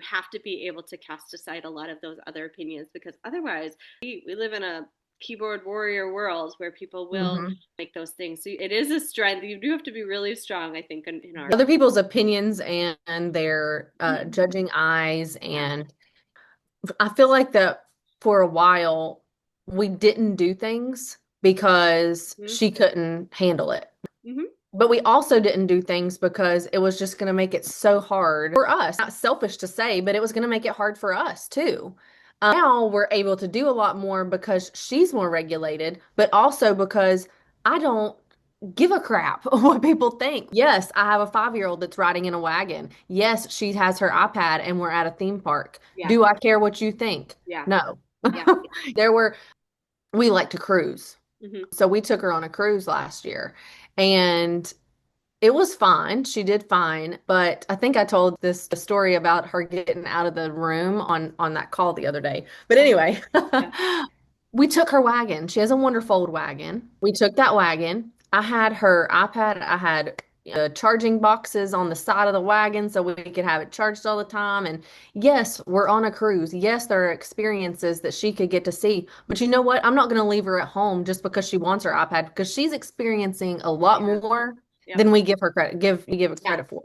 have to be able to cast aside a lot of those other opinions, because otherwise we live in a keyboard warrior world where people will Hmm. make those things. So it is a strength. You do have to be really strong, I think, in our. Other people's opinions and their Mhm. judging eyes. Yeah. And I feel like that for a while we didn't do things because Hmm. she couldn't handle it. Hmm. But we also didn't do things because it was just going to make it so hard for us. Not selfish to say, but it was going to make it hard for us too. Now we're able to do a lot more because she's more regulated, but also because I don't give a crap what people think. Yes, I have a 5-year-old that's riding in a wagon. Yes, she has her iPad and we're at a theme park. Yeah. Do I care what you think? Yeah. No. Yeah. There were, we like to cruise. Hmm. So we took her on a cruise last year and it was fine. She did fine, but I think I told this story about her getting out of the room on that call the other day. But Uh-huh. anyway, Yeah. we took her wagon. She has a wonderful old wagon. We took that wagon. I had her iPad. I had charging boxes on the side of the wagon so we could have it charged all the time. And yes, we're on a cruise. Yes, there are experiences that she could get to see. But you know what? I'm not going to leave her at home just because she wants her iPad because she's experiencing a lot Yeah. more Yep. than we give her credit, give it Yeah. credit for.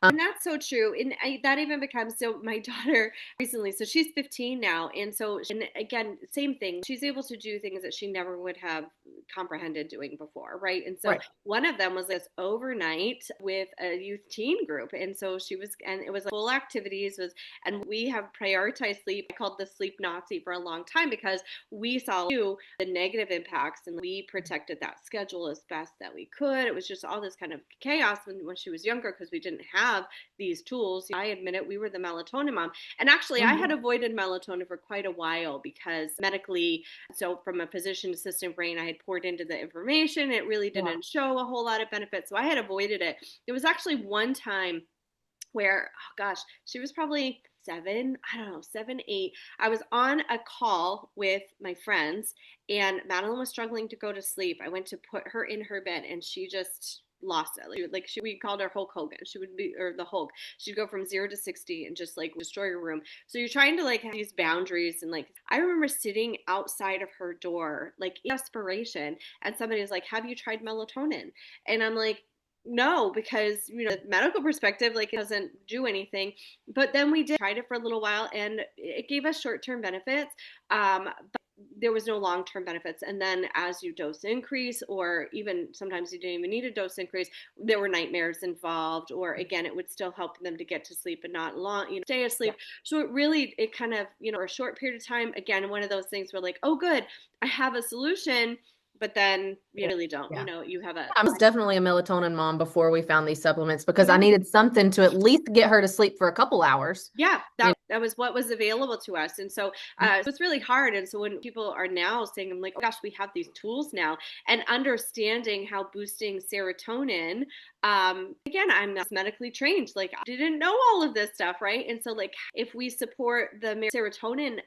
And that's so true. And that even becomes so my daughter recently, so she's 15 now. And so, and again, same thing. She's able to do things that she never would have comprehended doing before. Right. And so Right. one of them was this overnight with a youth teen group. And so she was, and it was like full activities was, and we have prioritized sleep. I called the sleep Nazi for a long time because we saw the negative impacts and we protected that schedule as best that we could. It was just all this kind of chaos when she was younger because we didn't have these tools. I admit it, we were the melatonin mom. And actually, I had Mhm. avoided melatonin for quite a while because medically, so from a physician assistant brain, I had poured into the information. It really Yeah. didn't show a whole lot of benefits. So I had avoided it. There was actually one time where, oh gosh, she was probably seven, I don't know, seven, eight. I was on a call with my friends, and Madeline was struggling to go to sleep. I went to put her in her bed, and she just lost it. We called her Hulk Hogan. She would be, or the Hulk. She'd go from 0 to 60 and just like destroy your room. So you're trying to like have these boundaries, and like I remember sitting outside of her door, like in desperation, and somebody was like, "Have you tried melatonin?" And I'm like, no, because the medical perspective, like it doesn't do anything. But then we did tried it for a little while, and it gave us short-term benefits. But there was no long-term benefits. And then as you dose increase, or even sometimes you didn't even need a dose increase, there were nightmares involved. Or again, it would still help them to get to sleep and not long, stay Yeah. asleep. So it kind of, for a short period of time, again, one of those things where like, oh, good, I have a solution. But then you Yeah. really don't. Yeah. You have a. I was definitely a melatonin mom before we found these supplements because I Yeah. needed something to at least get her to sleep for a couple hours. Yeah, You that was what was available to us. And so know? so it's really hard. And so when people are now saying, I'm like, oh gosh, we have these tools now, and understanding how boosting serotonin, again, I'm not medically trained. Like I didn't know all of this stuff, right? And so like if we support the serotonin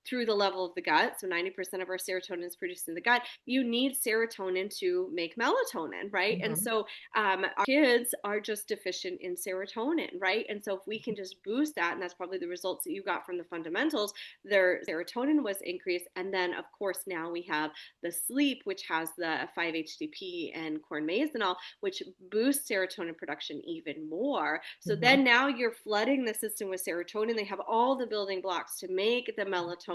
through the level of the gut, so 90% of our serotonin is produced in the gut, you need serotonin to make melatonin, right? And Mhm. so our kids are just deficient in serotonin, right? And so if we can just boost that, and that's probably the results that you got from the fundamentals, their serotonin was increased. And then, of course, now we have the sleep, which has the 5-HTP and corn mazanol, which boosts serotonin production even more. So Mhm. then now you're flooding the system with serotonin. They have all the building blocks to make the melatonin.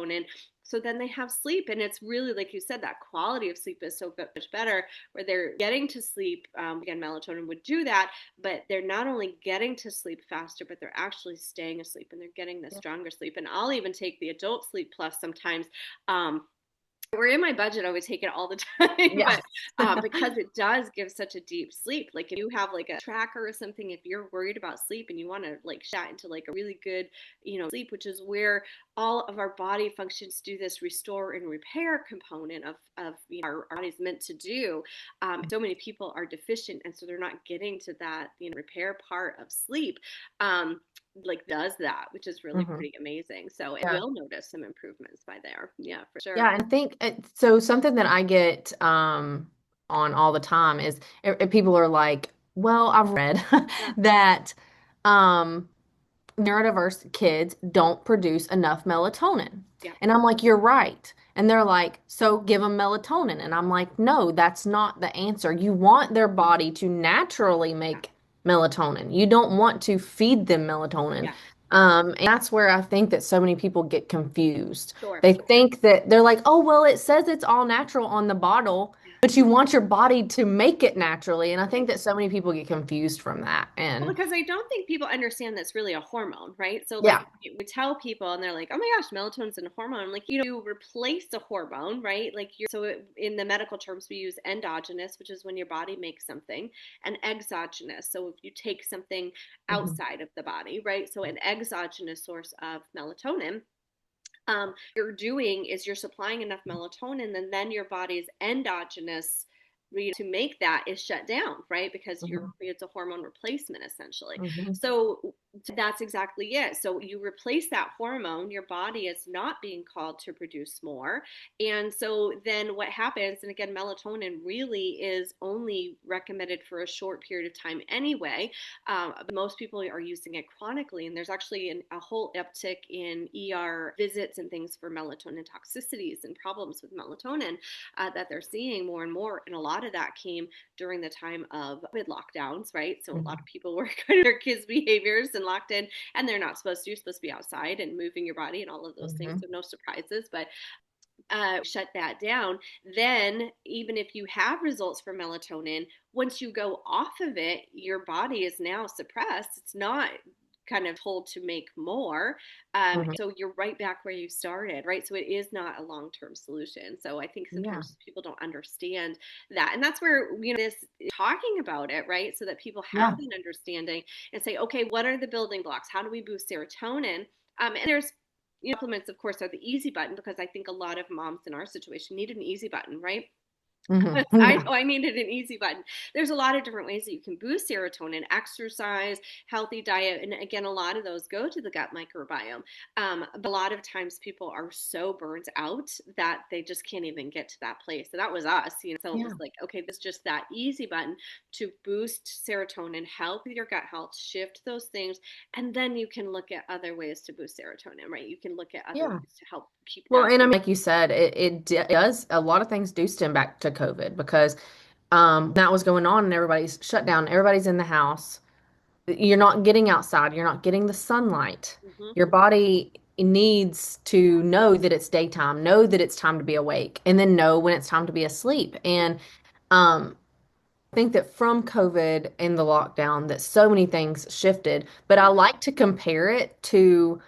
So then they have sleep, and it's really like you said, that quality of sleep is so much better, where they're getting to sleep. Again, melatonin would do that, but they're not only getting to sleep faster, but they're actually staying asleep, and they're getting the Yeah. stronger sleep. And I'll even take the adult sleep plus sometimes. We're in my budget, I would take it all the time, Yeah. but because it does give such a deep sleep. Like if you have like a tracker or something, if you're worried about sleep and you want to like shot into like a really good, sleep, which is where all of our body functions do this restore and repair component of our body's meant to do. So many people are deficient, and so they're not getting to that repair part of sleep. Like does that, which is really Mhm. pretty amazing. So it Yeah. will notice some improvements by there. Yeah, for sure. Yeah, and I think so something that I get on all the time is people are like, "Well, I've read Yeah. that um neurodiverse kids don't produce enough melatonin. Yeah. And I'm like, you're right. And they're like, so give them melatonin. And I'm like, no, that's not the answer. You want their body to naturally Yeah. make melatonin. You don't want to feed them melatonin. Yeah. And that's where I think that so many people get confused. Sure. They think that they're like, oh, well, it says it's all natural on the bottle, Yeah. but you want your body to make it naturally. And I think Right. that so many people get confused from that. Well, And because I don't think people understand that's really a hormone, right? So, like, yeah. we tell people, and they're like, "Oh my gosh, melatonin's a hormone." I'm like, you replace a hormone, right? Like, in the medical terms, we use endogenous, which is when your body makes something, and exogenous. So, if you take something Mhm. outside of the body, right? So, an exogenous source of melatonin you're doing is you're supplying enough melatonin, and then your body's endogenous to make that is shut down, right? Because Mhm. it's a hormone replacement essentially. Mhm. So that's exactly it. So you replace that hormone, your body is not being called to produce more. And so then what happens, and again, melatonin really is only recommended for a short period of time anyway. Most people are using it chronically, and there's actually a whole uptick in ER visits and things for melatonin toxicities and problems with melatonin that they're seeing more and more. And a lot of that came during the time of COVID lockdowns, right? So a lot Mhm. of people were kind of their kids' behaviors and locked in, and they're not supposed to. You're supposed to be outside and moving your body and all of those things. Mhm. So no surprises, but shut that down. Then, even if you have results for melatonin, once you go off of it, your body is now suppressed. It's not kind of told to make more. Mhm. So you're right back where you started, right? So it is not a long term solution. So I think Yeah. sometimes people don't understand that. And that's where, this talking about it, right? So that people have Yeah. an understanding and say, okay, what are the building blocks? How do we boost serotonin? And there's supplements, of course, are the easy button because I think a lot of moms in our situation needed an easy button, right? Mhm. I Yeah. know I needed an easy button. There's a lot of different ways that you can boost serotonin, exercise, healthy diet. And again, a lot of those go to the gut microbiome. But a lot of times people are so burnt out that they just can't even get to that place. So that was us, So it was Yeah. like, okay, this is just that easy button to boost serotonin, help with your gut health, shift those things. And then you can look at other ways to boost serotonin, right? You can look at other Yeah. ways to help keep Well, that. and I mean, like you said, does a lot of things do stem back to COVID because that was going on and everybody's shut down, everybody's in the house. You're not getting outside, you're not getting the sunlight. Hmm. Your body needs to know that it's daytime, know that it's time to be awake, and then know when it's time to be asleep. And um, I think that from COVID and the lockdown that so many things shifted, but I Yeah. like to compare it to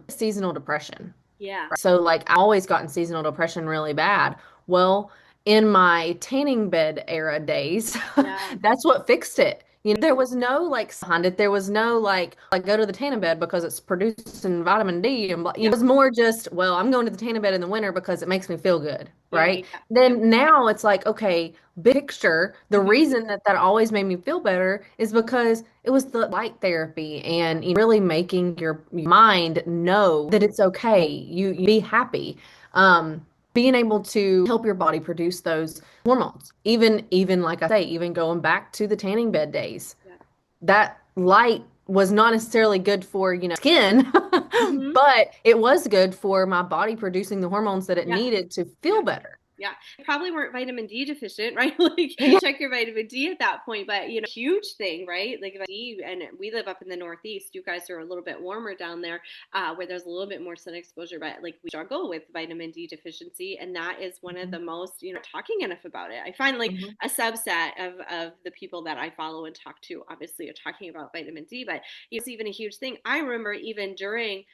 seasonal depression. Yeah. So like I always gotten seasonal depression really bad. Well, in my tanning bed era days, Yeah. that's what fixed it. There was no like behind it. There was no like go to the tanning bed because it's producing vitamin D and blah. Yeah. It was more just, well, I'm going to the tanning bed in the winter because it makes me feel good, Yeah. right? Yeah. Yep. Then now it's like, okay, big picture, the Hmm. reason that always made me feel better is because it was the light therapy and really making your mind know that it's okay. You be happy. Being able to help your body produce those hormones. Even like I say, even going back to the tanning bed days, Yeah. that light was not necessarily good for, skin, Hmm. but it was good for my body producing the hormones that it Yeah. needed to feel Yeah. better. Yeah. You probably weren't vitamin D deficient, right? Like Yeah. check your vitamin D at that point. But huge thing, right? Like vitamin D, and we live up in the Northeast. You guys are a little bit warmer down there, where there's a little bit more sun exposure. But like we struggle with vitamin D deficiency, and that is one of the most, talking enough about it. I find like Mhm. a subset of the people that I follow and talk to, obviously, are talking about vitamin D, but it's even a huge thing. I remember even during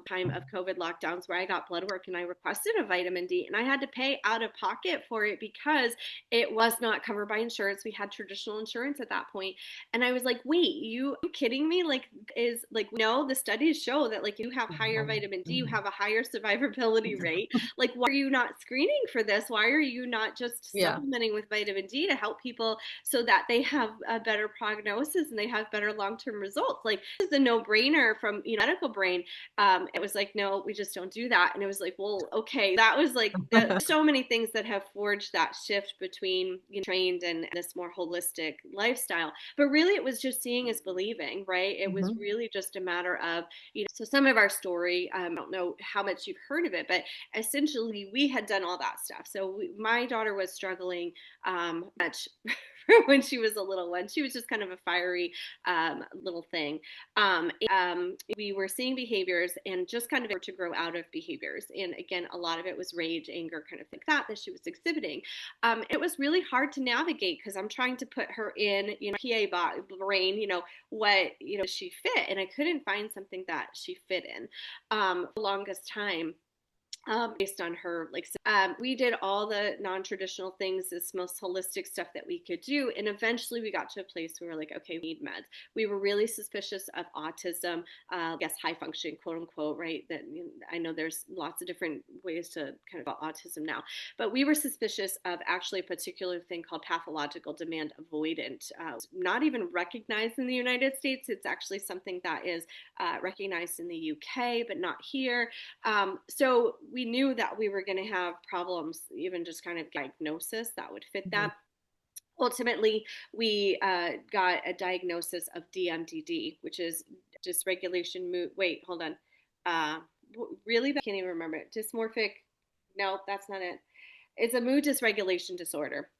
time of COVID lockdowns where I got blood work and I requested a vitamin D and I had to pay out of pocket for it because it was not covered by insurance. We had traditional insurance at that point. And I was like, wait, you kidding me? Like, is like, no, the studies show that like you have higher vitamin D, you have a higher survivability rate. Like, why are you not screening for this? Why are you not just Yeah. supplementing with vitamin D to help people so that they have a better prognosis and they have better long-term results? Like, this is a no-brainer from, medical brain. It was like, no, we just don't do that. And it was like, well, okay, that was like so many things things that have forged that shift between, trained and this more holistic lifestyle. But really, it was just seeing is believing, right? It was Mhm. really just a matter of, so some of our story, I don't know how much you've heard of it, but essentially we had done all that stuff. So my daughter was struggling much when she was a little one. She was just kind of a fiery little thing. We were seeing behaviors and just kind of to grow out of behaviors. And again, a lot of it was rage, anger, kind of like that she was exhibiting. It was really hard to navigate because I'm trying to put her in, PA brain, what, she fit. And I couldn't find something that she fit in the longest time. Based on her, we did all the non-traditional things, this most holistic stuff that we could do, and eventually we got to a place where we were like, okay, we need meds. We were really suspicious of autism, I guess high functioning, quote unquote, right? That, I know there's lots of different ways to kind of autism now, but we were suspicious of actually a particular thing called pathological demand avoidant, not even recognized in the United States. It's actually something that is recognized in the UK, but not here. So we knew that we were going to have problems, even just kind of diagnosis that would fit Mhm. that. Ultimately, we got a diagnosis of DMDD, which is dysregulation mood. Wait, hold on. Uh, really? I can't even remember it. Dysmorphic. No, that's not it. It's a mood dysregulation disorder.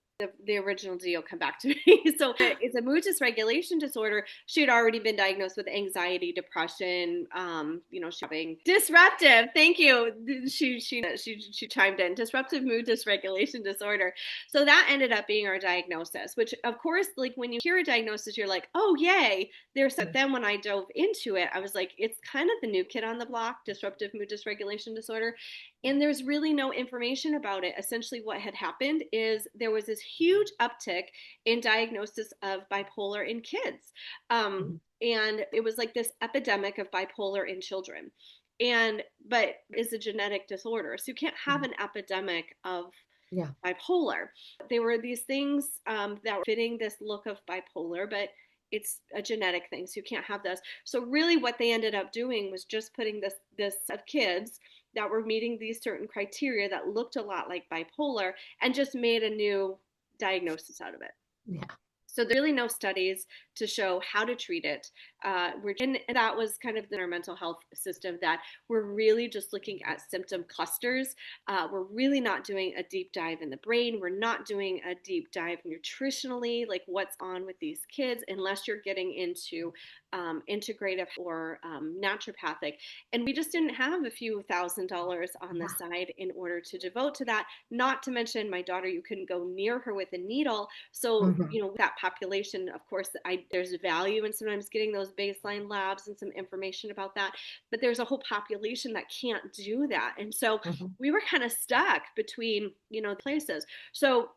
The original D will come back to me. So it's a mood dysregulation disorder. She had already been diagnosed with anxiety, depression, having disruptive. Thank you. She chimed in. Disruptive mood dysregulation disorder. So that ended up being our diagnosis, which of course, like when you hear a diagnosis, you're like, oh yay. But then when I dove into it, I was like, it's kind of the new kid on the block, disruptive mood dysregulation disorder. And there's really no information about it. Essentially, what had happened is there was this huge uptick in diagnosis of bipolar in kids. Mhm. And it was like this epidemic of bipolar in children. But it's a genetic disorder. So you can't have Mhm. an epidemic of Yeah. bipolar. There were these things that were fitting this look of bipolar, but it's a genetic thing, so you can't have this. So really, what they ended up doing was just putting this of kids that were meeting these certain criteria that looked a lot like bipolar, and just made a new diagnosis out of it. Yeah. So there's really no studies to show how to treat it. And that was kind of our mental health system, that we're really just looking at symptom clusters. We're really not doing a deep dive in the brain. We're not doing a deep dive nutritionally, like what's on with these kids, unless you're getting into integrative or naturopathic. And we just didn't have a few $1,000s on the Yeah. side in order to devote to that. Not to mention my daughter, you couldn't go near her with a needle. So, Mhm. that population, of course, there's value in sometimes getting those baseline labs and some information about that. But there's a whole population that can't do that. And so Mhm. we were kind of stuck between, places. So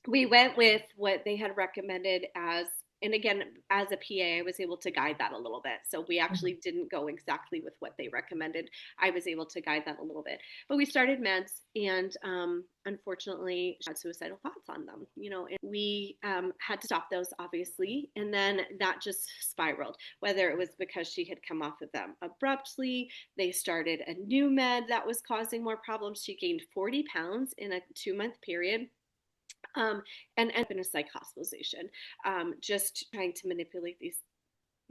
we went with what they had recommended as, and again, as a PA, I was able to guide that a little bit. So we Mhm. actually didn't go exactly with what they recommended. I was able to guide that a little bit. But we started meds, and unfortunately, she had suicidal thoughts on them. And we had to stop those, obviously. And then that just spiraled, whether it was because she had come off of them abruptly, they started a new med that was causing more problems. She gained 40 pounds in a 2-month period, um, and been a psych hospitalization, just trying to manipulate these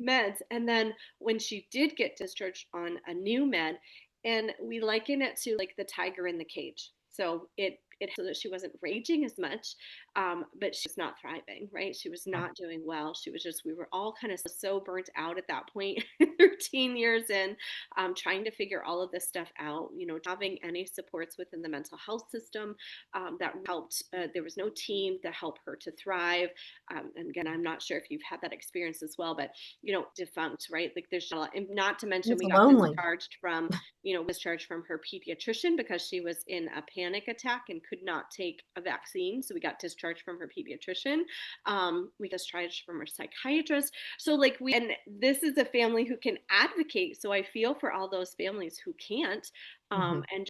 meds. And then when she did get discharged on a new med, and we liken it to like the tiger in the cage. So it so that she wasn't raging as much, but she's not thriving, right? She was Yeah. not doing well. She was just, we were all kind of so burnt out at that point, 13 years in, trying to figure all of this stuff out, having any supports within the mental health system that helped. There was no team to help her to thrive. And again, I'm not sure if you've had that experience as well, but defunct, right? Like there's a lot, and not to mention It's we got lonely. discharged from her pediatrician because she was in a panic attack and could not take a vaccine. So we got discharged from her pediatrician. We got discharged from her psychiatrist. So and this is a family who can advocate. So I feel for all those families who can't, Mhm. and